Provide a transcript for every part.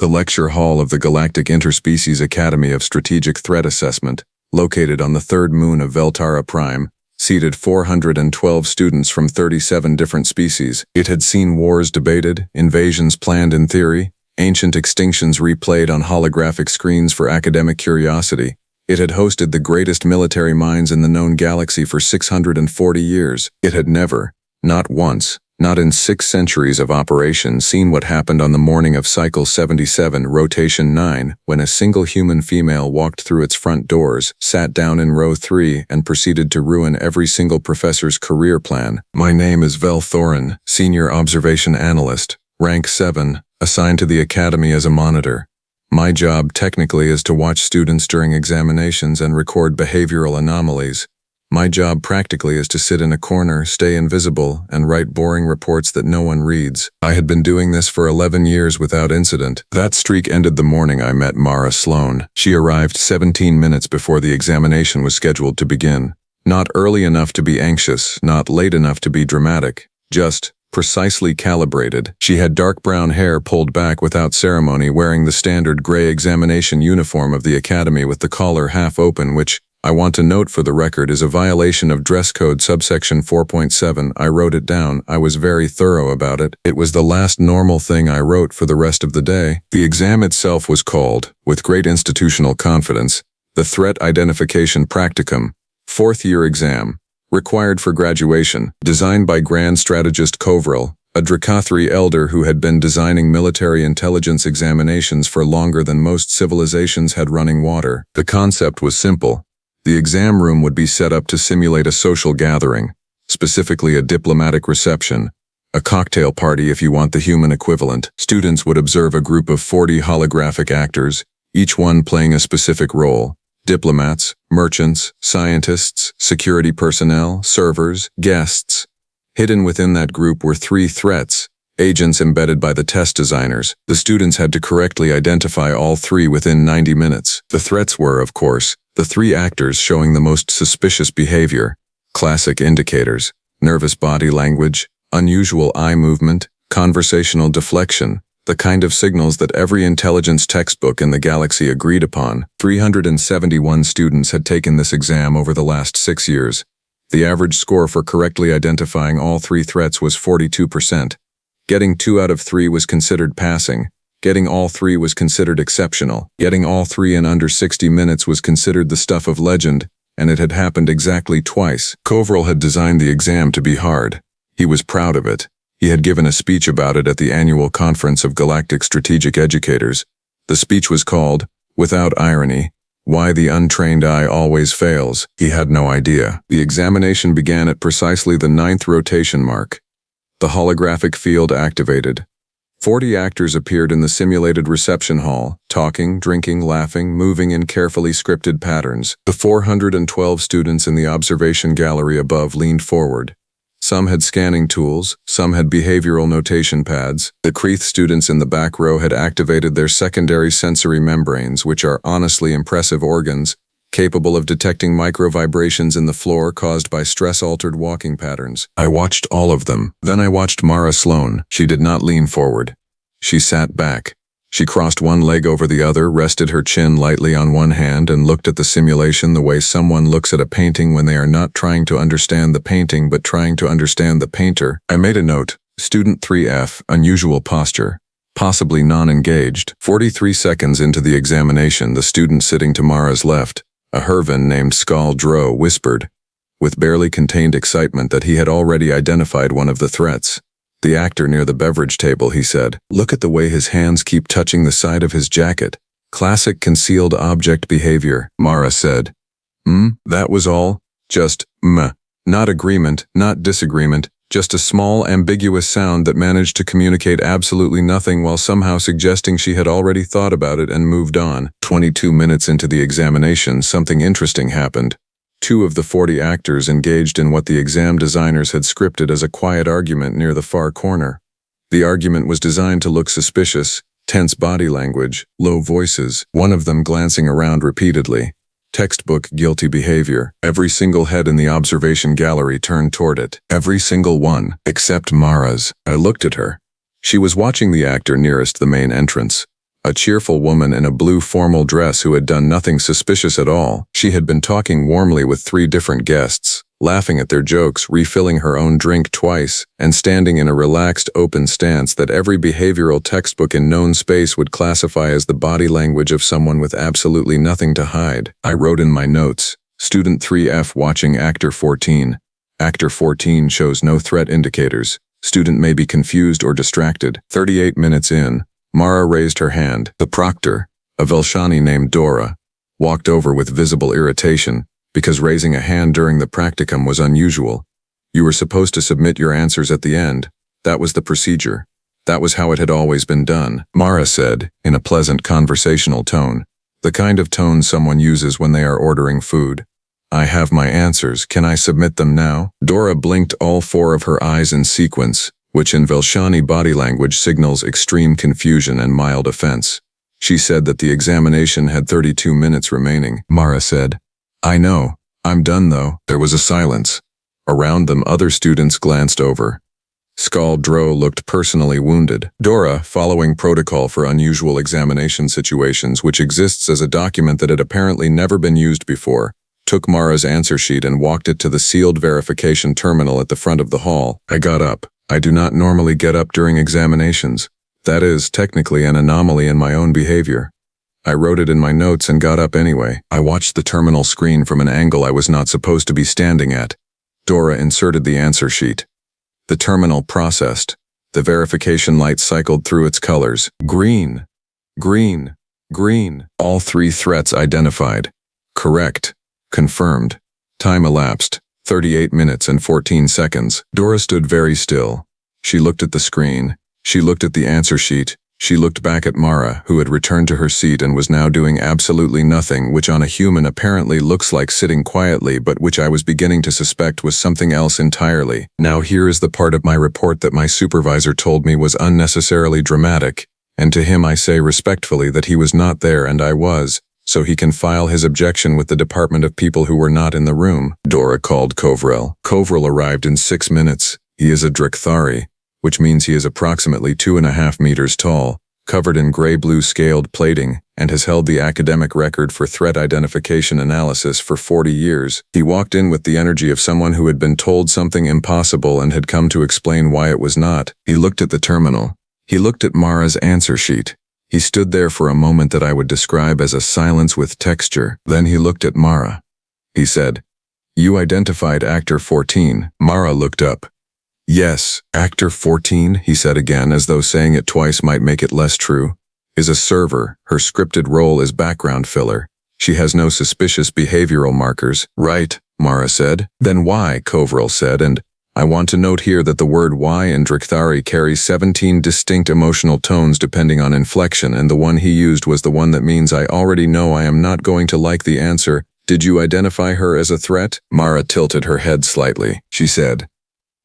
The lecture hall of the Galactic Interspecies Academy of Strategic Threat Assessment, located on the third moon of Veltara Prime, seated 412 students from 37 different species. It had seen wars debated, invasions planned in theory, ancient extinctions replayed on holographic screens for academic curiosity. It had hosted the greatest military minds in the known galaxy for 640 years. It had never, not once, not in 6 centuries of operation, seen what happened on the morning of Cycle 77, Rotation 9, when a single human female walked through its front doors, sat down in row 3, and proceeded to ruin every single professor's career plan. My name is Vel Thorin, Senior Observation Analyst, Rank 7, assigned to the Academy as a monitor. My job technically is to watch students during examinations and record behavioral anomalies. My job practically is to sit in a corner, stay invisible, and write boring reports that no one reads. I had been doing this for 11 years without incident. That streak ended the morning I met Mara Sloan. She arrived 17 minutes before the examination was scheduled to begin. Not early enough to be anxious, not late enough to be dramatic. Just precisely calibrated. She had dark brown hair pulled back without ceremony, wearing the standard gray examination uniform of the academy with the collar half open, which, I want to note for the record, is a violation of dress code subsection 4.7. I wrote it down. I was very thorough about it. It was the last normal thing I wrote for the rest of the day. The exam itself was called, with great institutional confidence, the Threat Identification Practicum, 4th-year exam, required for graduation, designed by Grand Strategist Kovril, a Drakathri elder who had been designing military intelligence examinations for longer than most civilizations had running water. The concept was simple. The exam room would be set up to simulate a social gathering, specifically a diplomatic reception, a cocktail party if you want the human equivalent. Students would observe a group of 40 holographic actors, each one playing a specific role: diplomats, merchants, scientists, security personnel, servers, guests. Hidden within that group were 3 threats, agents embedded by the test designers. The students had to correctly identify all 3 within 90 minutes. The threats were, of course, the 3 actors showing the most suspicious behavior, classic indicators: nervous body language, unusual eye movement, conversational deflection, the kind of signals that every intelligence textbook in the galaxy agreed upon. 371 students had taken this exam over the last 6 years. The average score for correctly identifying all 3 threats was 42%. Getting 2 out of 3 was considered passing. Getting all 3 was considered exceptional. Getting all 3 in under 60 minutes was considered the stuff of legend, and it had happened exactly twice. Kovril had designed the exam to be hard. He was proud of it. He had given a speech about it at the annual conference of Galactic Strategic Educators. The speech was called, Without Irony, Why the Untrained Eye Always Fails. He had no idea. The examination began at precisely the 9th rotation mark. The holographic field activated. 40 actors appeared in the simulated reception hall, talking, drinking, laughing, moving in carefully scripted patterns. The 412 students in the observation gallery above leaned forward. Some had scanning tools, some had behavioral notation pads. The Creeth students in the back row had activated their secondary sensory membranes, which are honestly impressive organs, capable of detecting micro-vibrations in the floor caused by stress-altered walking patterns. I watched all of them. Then I watched Mara Sloan. She did not lean forward. She sat back. She crossed one leg over the other, rested her chin lightly on one hand, and looked at the simulation the way someone looks at a painting when they are not trying to understand the painting but trying to understand the painter. I made a note. Student 3F, unusual posture. Possibly non-engaged. 43 seconds into the examination, the student sitting to Mara's left, a Hervin named Skal Dro, whispered, with barely contained excitement, that he had already identified one of the threats. The actor near the beverage table, he said. Look at the way his hands keep touching the side of his jacket. Classic concealed object behavior, Mara said. That was all? Just, Not agreement, not disagreement, just a small, ambiguous sound that managed to communicate absolutely nothing while somehow suggesting she had already thought about it and moved on. 22 minutes into the examination, something interesting happened. 2 of the 40 actors engaged in what the exam designers had scripted as a quiet argument near the far corner. The argument was designed to look suspicious: tense body language, low voices, one of them glancing around repeatedly. Textbook guilty behavior. Every single head in the observation gallery turned toward it. Every single one, except Mara's. I looked at her. She was watching the actor nearest the main entrance. A cheerful woman in a blue formal dress who had done nothing suspicious at all. She had been talking warmly with 3 different guests, laughing at their jokes, refilling her own drink twice, and standing in a relaxed, open stance that every behavioral textbook in known space would classify as the body language of someone with absolutely nothing to hide. I wrote in my notes, Student 3F watching Actor 14. Actor 14 shows no threat indicators. Student may be confused or distracted. 38 minutes in, Mara raised her hand. The proctor, a Velshani named Dora, walked over with visible irritation, because raising a hand during the practicum was unusual. You were supposed to submit your answers at the end. That was the procedure. That was how it had always been done, Mara said, in a pleasant conversational tone, the kind of tone someone uses when they are ordering food. I have my answers, can I submit them now? Dora blinked all 4 of her eyes in sequence, which in Velshani body language signals extreme confusion and mild offense. She said that the examination had 32 minutes remaining. Mara said, I know. I'm done though. There was a silence. Around them other students glanced over. Skaldro looked personally wounded. Dora, following protocol for unusual examination situations, which exists as a document that had apparently never been used before, took Mara's answer sheet and walked it to the sealed verification terminal at the front of the hall. I got up. I do not normally get up during examinations. That is, technically an anomaly in my own behavior. I wrote it in my notes and got up anyway. I watched the terminal screen from an angle I was not supposed to be standing at. Dora inserted the answer sheet. The terminal processed. The verification light cycled through its colors. Green. Green. Green. All 3 threats identified. Correct. Confirmed. Time elapsed. 38 minutes and 14 seconds. Dora stood very still. She looked at the screen. She looked at the answer sheet. She looked back at Mara, who had returned to her seat and was now doing absolutely nothing, which on a human apparently looks like sitting quietly, but which I was beginning to suspect was something else entirely. Now here is the part of my report that my supervisor told me was unnecessarily dramatic, and to him I say respectfully that he was not there and I was, so he can file his objection with the Department of People who were not in the room. Dora called Kovrel. Kovrel arrived in 6 minutes. He is a Drikthari, which means he is approximately 2.5 meters tall, covered in gray-blue scaled plating, and has held the academic record for threat identification analysis for 40 years. He walked in with the energy of someone who had been told something impossible and had come to explain why it was not. He looked at the terminal. He looked at Mara's answer sheet. He stood there for a moment that I would describe as a silence with texture. Then he looked at Mara. He said, You identified Actor 14. Mara looked up. Yes, Actor 14, he said again, as though saying it twice might make it less true, is a server. Her scripted role is background filler. She has no suspicious behavioral markers. Right, Mara said. Then why, Kovrel said, and I want to note here that the word why in Drikthari carries 17 distinct emotional tones depending on inflection, and the one he used was the one that means I already know I am not going to like the answer. Did you identify her as a threat? Mara tilted her head slightly. She said,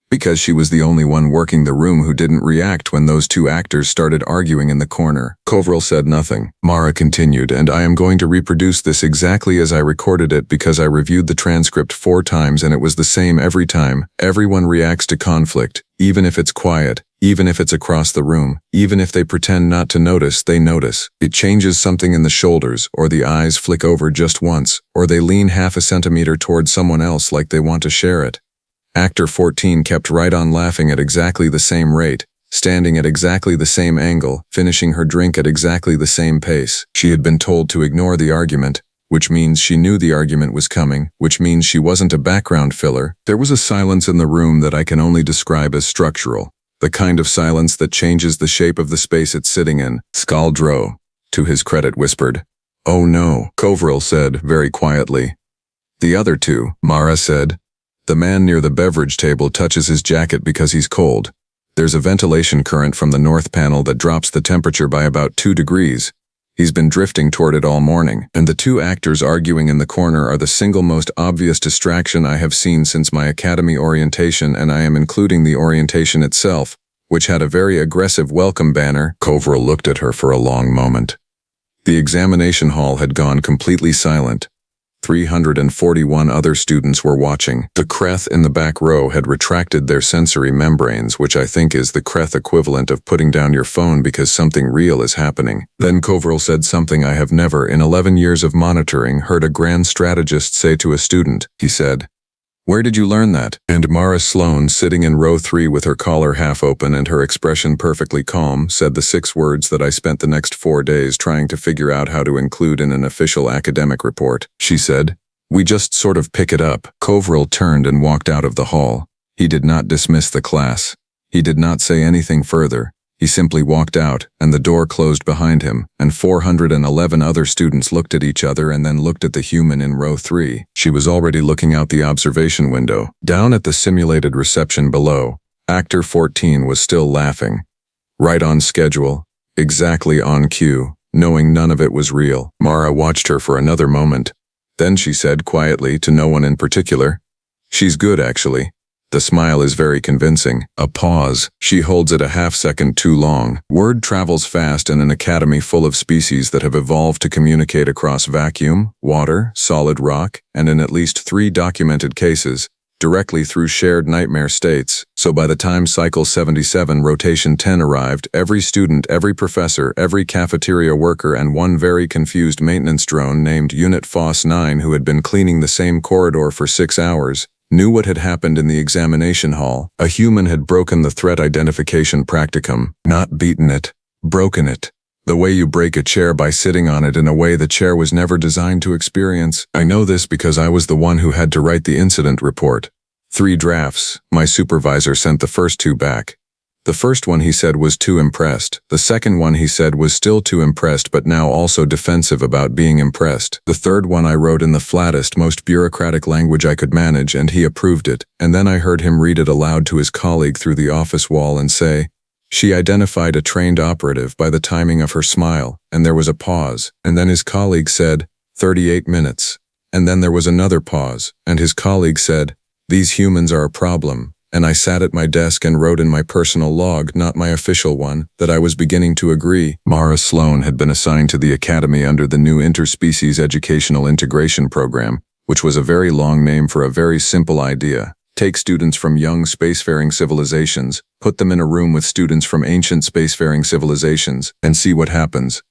Because she was the only one working the room who didn't react when those 2 actors started arguing in the corner. Kovrel said nothing. Mara continued, and I am going to reproduce this exactly as I recorded it because I reviewed the transcript 4 times and it was the same every time. Everyone reacts to conflict, even if it's quiet, even if it's across the room, even if they pretend not to notice, they notice. It changes something in the shoulders, or the eyes flick over just once, or they lean half a centimeter toward someone else like they want to share it. Actor 14 kept right on laughing at exactly the same rate, standing at exactly the same angle, finishing her drink at exactly the same pace. She had been told to ignore the argument, which means she knew the argument was coming, which means she wasn't a background filler. There was a silence in the room that I can only describe as structural, the kind of silence that changes the shape of the space it's sitting in. Skaldro, to his credit, whispered, Oh no, Kovrel said, very quietly. The other 2, Mara said. The man near the beverage table touches his jacket because he's cold. There's a ventilation current from the north panel that drops the temperature by about 2 degrees. He's been drifting toward it all morning, and the 2 actors arguing in the corner are the single most obvious distraction I have seen since my academy orientation, and I am including the orientation itself, which had a very aggressive welcome banner. Kovrel looked at her for a long moment. The examination hall had gone completely silent. 341 other students were watching. The Kreth in the back row had retracted their sensory membranes, which I think is the Kreth equivalent of putting down your phone because something real is happening. Then Kovril said something I have never, in 11 years of monitoring, heard a grand strategist say to a student. He said, "Where did you learn that?" And Mara Sloan, sitting in row 3 with her collar half open and her expression perfectly calm, said the 6 words that I spent the next 4 days trying to figure out how to include in an official academic report. She said, "We just sort of pick it up." Kovril turned and walked out of the hall. He did not dismiss the class. He did not say anything further. He simply walked out, and the door closed behind him, and 411 other students looked at each other and then looked at the human in row 3. She was already looking out the observation window. Down at the simulated reception below, actor 14 was still laughing. Right on schedule, exactly on cue, knowing none of it was real. Mara watched her for another moment. Then she said quietly, to no one in particular, "She's good, actually. The smile is very convincing." A pause. She holds it a half-second too long. Word travels fast in an academy full of species that have evolved to communicate across vacuum, water, solid rock, and in at least 3 documented cases, directly through shared nightmare states. So by the time cycle 77 rotation 10 arrived, every student, every professor, every cafeteria worker, and one very confused maintenance drone named Unit FOSS 9 who had been cleaning the same corridor for 6 hours, knew what had happened in the examination hall. A human had broken the threat identification practicum, not beaten it, broken it. The way you break a chair by sitting on it in a way the chair was never designed to experience. I know this because I was the one who had to write the incident report. 3 drafts. My supervisor sent the first 2 back. The first one, he said, was too impressed. The second one, he said, was still too impressed but now also defensive about being impressed. The third one I wrote in the flattest, most bureaucratic language I could manage, and he approved it. And then I heard him read it aloud to his colleague through the office wall and say, "She identified a trained operative by the timing of her smile." And there was a pause. And then his colleague said, 38 minutes. And then there was another pause. And his colleague said, "These humans are a problem." And I sat at my desk and wrote in my personal log, not my official one, that I was beginning to agree. Mara Sloan had been assigned to the academy under the new Interspecies Educational Integration Program, which was a very long name for a very simple idea. Take students from young spacefaring civilizations, put them in a room with students from ancient spacefaring civilizations, and see what happens.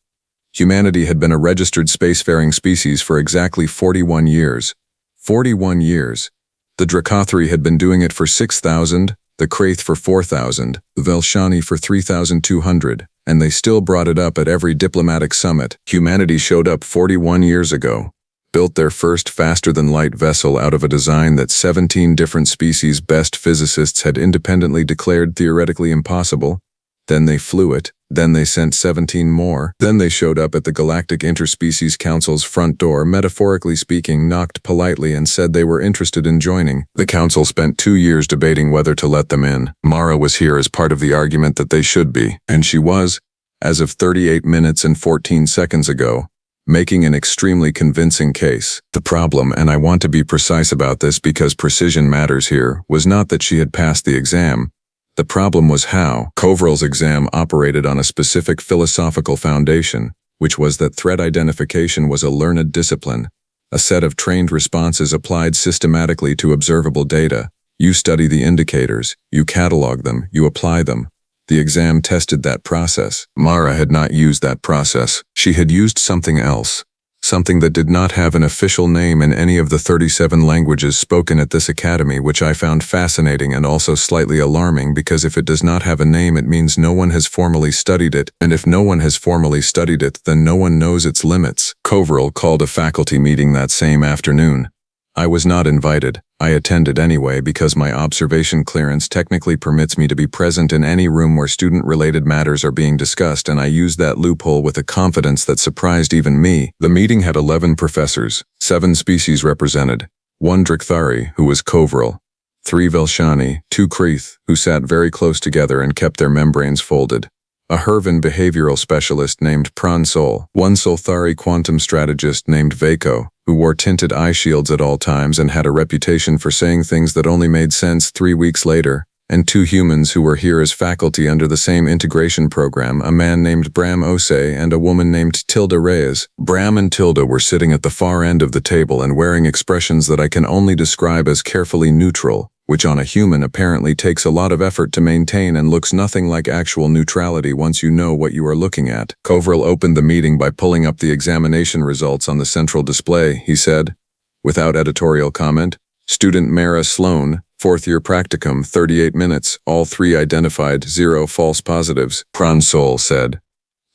Humanity had been a registered spacefaring species for exactly 41 years. 41 years. The Dracothri had been doing it for 6,000, the Kraith for 4,000, the Velshani for 3,200, and they still brought it up at every diplomatic summit. Humanity showed up 41 years ago, built their first faster-than-light vessel out of a design that 17 different species' best physicists had independently declared theoretically impossible. Then they flew it. Then they sent 17 more. Then they showed up at the Galactic Interspecies Council's front door, metaphorically speaking, knocked politely and said they were interested in joining. The council spent 2 years debating whether to let them in. Mara was here as part of the argument that they should be, and she was, as of 38 minutes and 14 seconds ago, making an extremely convincing case. The problem, and I want to be precise about this because precision matters here, was not that she had passed the exam. The problem was how. Kovril's exam operated on a specific philosophical foundation, which was that threat identification was a learned discipline, a set of trained responses applied systematically to observable data. You study the indicators, you catalog them, you apply them. The exam tested that process. Mara had not used that process. She had used something else. Something that did not have an official name in any of the 37 languages spoken at this academy, which I found fascinating and also slightly alarming because if it does not have a name, it means no one has formally studied it, and if no one has formally studied it, then no one knows its limits. Kovril called a faculty meeting that same afternoon. I was not invited. I attended anyway because my observation clearance technically permits me to be present in any room where student-related matters are being discussed, and I used that loophole with a confidence that surprised even me. The meeting had 11 professors, 7 species represented, 1 Drakthari, who was Kovril, 3 Velshani, 2 Kreeth, who sat very close together and kept their membranes folded, a Hervan behavioral specialist named Pransol, 1 Solthari quantum strategist named Vako, who wore tinted eye shields at all times and had a reputation for saying things that only made sense 3 weeks later, and 2 humans who were here as faculty under the same integration program, a man named Bram Ose and a woman named Tilda Reyes. Bram and Tilda were sitting at the far end of the table and wearing expressions that I can only describe as carefully neutral, which on a human apparently takes a lot of effort to maintain and looks nothing like actual neutrality once you know what you are looking at. Kovril opened the meeting by pulling up the examination results on the central display. He said, without editorial comment, "Student Mara Sloan, 4th year practicum, 38 minutes, all 3 identified, 0 false positives." Pransol said,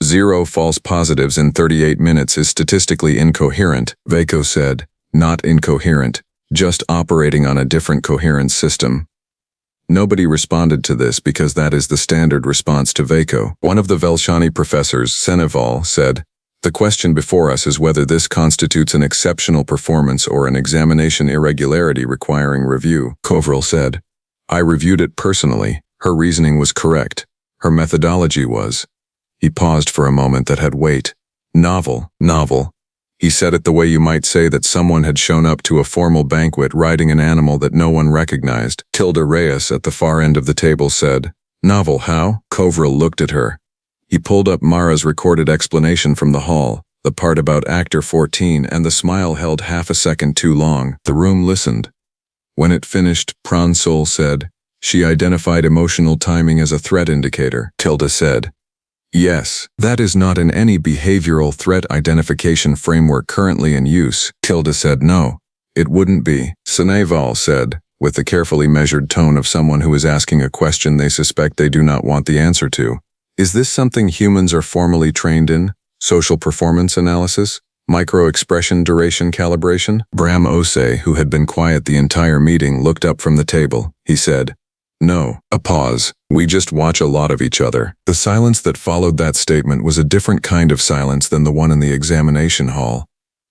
0 false positives in 38 minutes is statistically incoherent. Vaco said, not incoherent, just operating on a different coherence system. Nobody responded to this because that is the standard response to Vaco. One of the Velshani professors, Seneval, said, "The question before us is whether this constitutes an exceptional performance or an examination irregularity requiring review." Kovril said, "I reviewed it personally. Her reasoning was correct. Her methodology was." He paused for a moment that had weight. "Novel." He said it the way you might say that someone had shown up to a formal banquet riding an animal that no one recognized. Tilda Reyes at the far end of the table said, "Novel how?" Kovril looked at her. He pulled up Mara's recorded explanation from the hall, the part about Actor 14, and the smile held half a second too long. The room listened. When it finished, Pransol said, "She identified emotional timing as a threat indicator." Tilda said, "Yes, that is not in any behavioral threat identification framework currently in use." Tilda said, "No, it wouldn't be." Seneval said, with the carefully measured tone of someone who is asking a question they suspect they do not want the answer to, "Is this something humans are formally trained in? Social performance analysis? Micro-expression duration calibration?" Bram Ose, who had been quiet the entire meeting, looked up from the table. He said, "No." A pause. "We just watch a lot of each other." The silence that followed that statement was a different kind of silence than the one in the examination hall.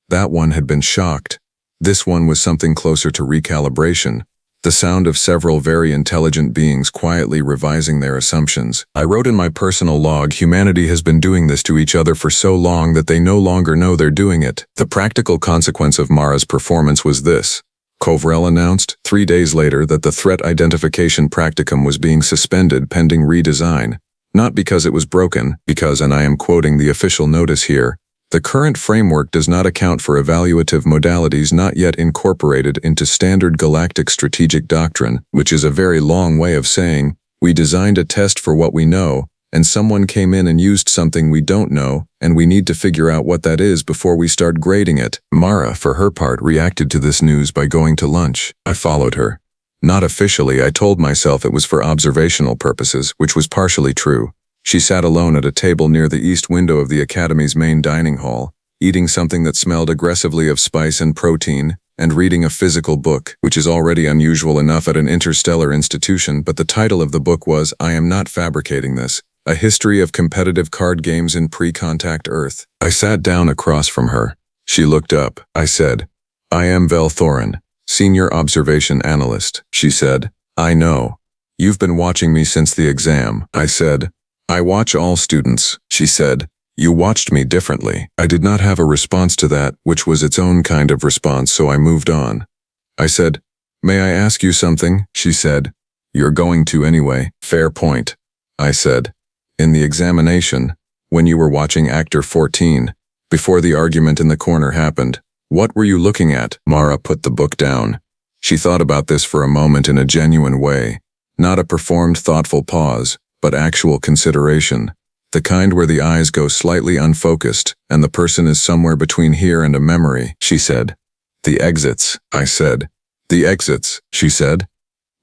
That one had been shocked. This one was something closer to recalibration, the sound of several very intelligent beings quietly revising their assumptions. I wrote in my personal log, humanity has been doing this to each other for so long that they no longer know they're doing it. The practical consequence of Mara's performance was this. Kovril announced 3 days later that the threat identification practicum was being suspended pending redesign, not because it was broken, because, and I am quoting the official notice here, "The current framework does not account for evaluative modalities not yet incorporated into standard galactic strategic doctrine," which is a very long way of saying, we designed a test for what we know, and someone came in and used something we don't know, and we need to figure out what that is before we start grading it. Mara, for her part, reacted to this news by going to lunch. I followed her. Not officially, I told myself it was for observational purposes, which was partially true. She sat alone at a table near the east window of the Academy's main dining hall, eating something that smelled aggressively of spice and protein, and reading a physical book, which is already unusual enough at an interstellar institution, but the title of the book was, I Am Not Fabricating This, A History of Competitive Card Games in Pre-Contact Earth. I sat down across from her. She looked up. I said, "I am Vel Thorin, Senior Observation Analyst." She said, "I know. You've been watching me since the exam." I said, "I watch all students." She said, "You watched me differently." I did not have a response to that, which was its own kind of response, so I moved on. I said, "May I ask you something?" She said, "You're going to anyway." "Fair point." I said, "In the examination, when you were watching Actor 14, before the argument in the corner happened, what were you looking at?" Mara put the book down. She thought about this for a moment in a genuine way, not a performed thoughtful pause, but actual consideration, the kind where the eyes go slightly unfocused and the person is somewhere between here and a memory. She said, "The exits." I said, "The exits," she said.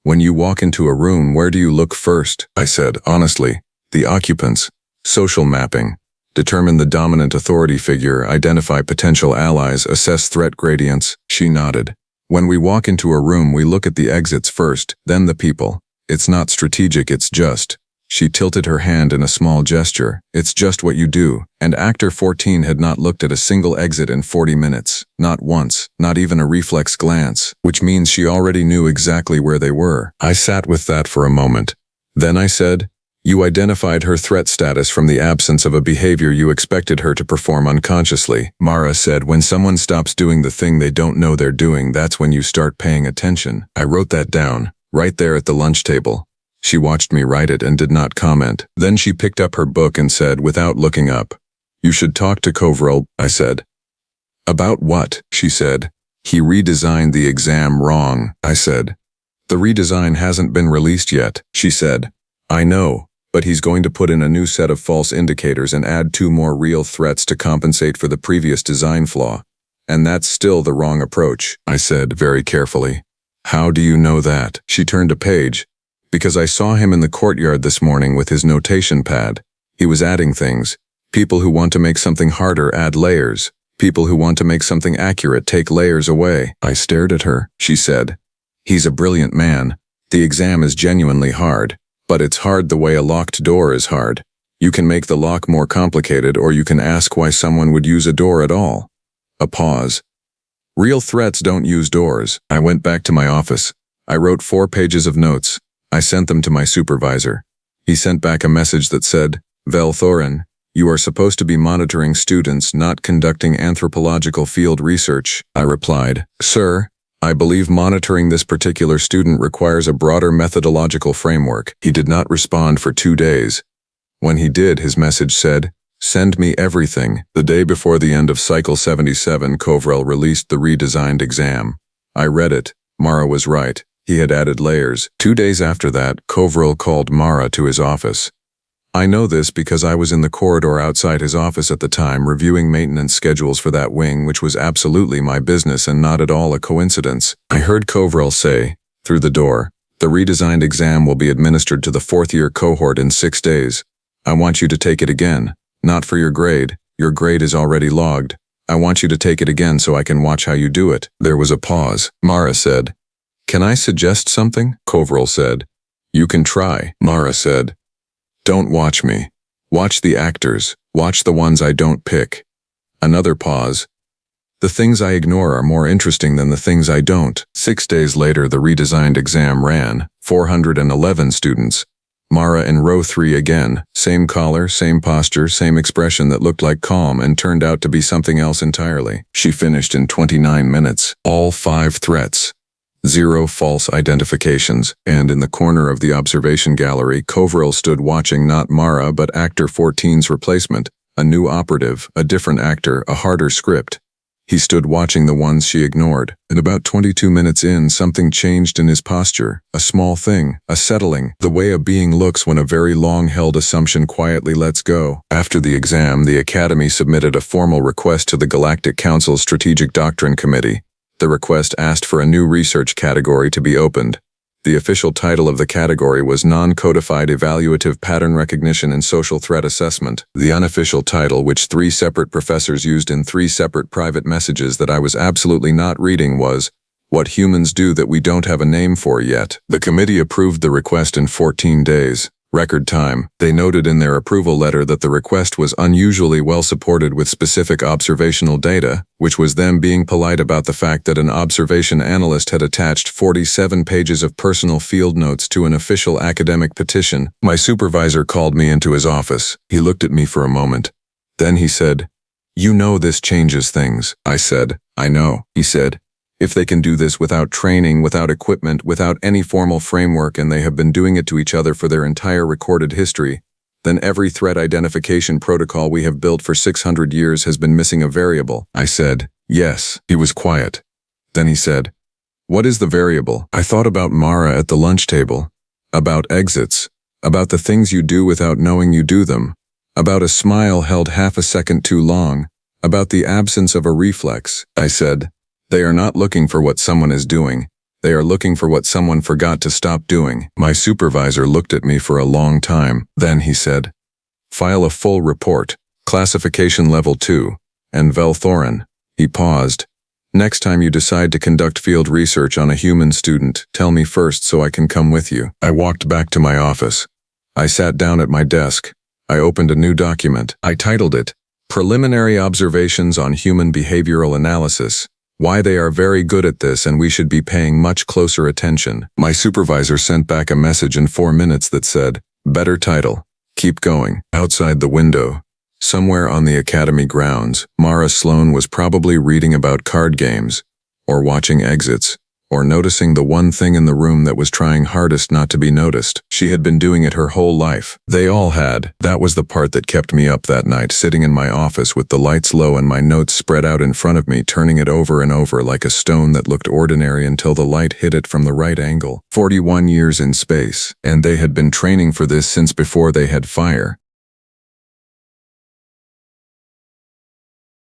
"When you walk into a room, where do you look first?" I said, "Honestly, the occupants, social mapping, determine the dominant authority figure, identify potential allies, assess threat gradients." She nodded. "When we walk into a room, we look at the exits first, then the people. It's not strategic, it's just." She tilted her hand in a small gesture. "It's just what you do." And Actor 14 had not looked at a single exit in 40 minutes. Not once, not even a reflex glance, which means she already knew exactly where they were. I sat with that for a moment. Then I said, "You identified her threat status from the absence of a behavior you expected her to perform unconsciously." Mara said, "When someone stops doing the thing they don't know they're doing, that's when you start paying attention." I wrote that down, right there at the lunch table. She watched me write it and did not comment. Then she picked up her book and said, without looking up, "You should talk to Kovril," I said. "About what?" she said. "He redesigned the exam wrong," I said. "The redesign hasn't been released yet," she said. "I know, but he's going to put in a new set of false indicators and add 2 more real threats to compensate for the previous design flaw. And that's still the wrong approach," I said very carefully. "How do you know that?" She turned a page. "Because I saw him in the courtyard this morning with his notation pad. He was adding things. People who want to make something harder add layers. People who want to make something accurate take layers away." I stared at her. She said, "He's a brilliant man. The exam is genuinely hard. But it's hard the way a locked door is hard. You can make the lock more complicated, or you can ask why someone would use a door at all." A pause. "Real threats don't use doors." I went back to my office. I wrote 4 pages of notes. I sent them to my supervisor. He sent back a message that said, "Velthorin, you are supposed to be monitoring students, not conducting anthropological field research." I replied, "Sir, I believe monitoring this particular student requires a broader methodological framework." He did not respond for 2 days. When he did, his message said, "Send me everything." The day before the end of Cycle 77, Kovril released the redesigned exam. I read it. Mara was right. He had added layers. 2 days after that, Kovril called Mara to his office. I know this because I was in the corridor outside his office at the time reviewing maintenance schedules for that wing, which was absolutely my business and not at all a coincidence. I heard Kovril say, through the door, "The redesigned exam will be administered to the 4th-year cohort in 6 days. I want you to take it again. Not for your grade. Your grade is already logged. I want you to take it again so I can watch how you do it." There was a pause. Mara said, "Can I suggest something?" Kovril said. "You can try." Mara said, "Don't watch me. Watch the actors. Watch the ones I don't pick." Another pause. "The things I ignore are more interesting than the things I don't." 6 days later, the redesigned exam ran. 411 students. Mara in row 3 again. Same collar, same posture, same expression that looked like calm and turned out to be something else entirely. She finished in 29 minutes. All 5 threats. 0 false identifications, and in the corner of the observation gallery, Kovril stood watching not Mara but Actor 14's replacement, a new operative, a different actor, a harder script. He stood watching the ones she ignored, and about 22 minutes in, something changed in his posture, a small thing, a settling, the way a being looks when a very long-held assumption quietly lets go. After the exam, the Academy submitted a formal request to the Galactic Council's Strategic Doctrine Committee. The request asked for a new research category to be opened. The official title of the category was Non-Codified Evaluative Pattern Recognition and Social Threat Assessment. The unofficial title, which 3 separate professors used in 3 separate private messages that I was absolutely not reading, was What Humans Do That We Don't Have a Name For Yet. The committee approved the request in 14 days. Record time. They noted in their approval letter that the request was unusually well supported with specific observational data, which was them being polite about the fact that an observation analyst had attached 47 pages of personal field notes to an official academic petition. My supervisor called me into his office. He looked at me for a moment. Then he said, "You know this changes things." I said, "I know." He said, "If they can do this without training, without equipment, without any formal framework, and they have been doing it to each other for their entire recorded history, then every threat identification protocol we have built for 600 years has been missing a variable." I said, "Yes." He was quiet. Then he said, "What is the variable?" I thought about Mara at the lunch table, about exits, about the things you do without knowing you do them, about a smile held half a second too long, about the absence of a reflex. I said, "They are not looking for what someone is doing. They are looking for what someone forgot to stop doing." My supervisor looked at me for a long time. Then he said, "File a full report, classification level 2, and Velthorin." He paused. "Next time you decide to conduct field research on a human student, tell me first so I can come with you." I walked back to my office. I sat down at my desk. I opened a new document. I titled it, Preliminary Observations on Human Behavioral Analysis. Why they are very good at this and we should be paying much closer attention. My supervisor sent back a message in 4 minutes that said, "Better title. Keep going." Outside the window, somewhere on the academy grounds, Mara Sloan was probably reading about card games, or watching exits, or noticing the one thing in the room that was trying hardest not to be noticed. She had been doing it her whole life. They all had. That was the part that kept me up that night, sitting in my office with the lights low and my notes spread out in front of me, turning it over and over like a stone that looked ordinary until the light hit it from the right angle. 41 years in space, and they had been training for this since before they had fire.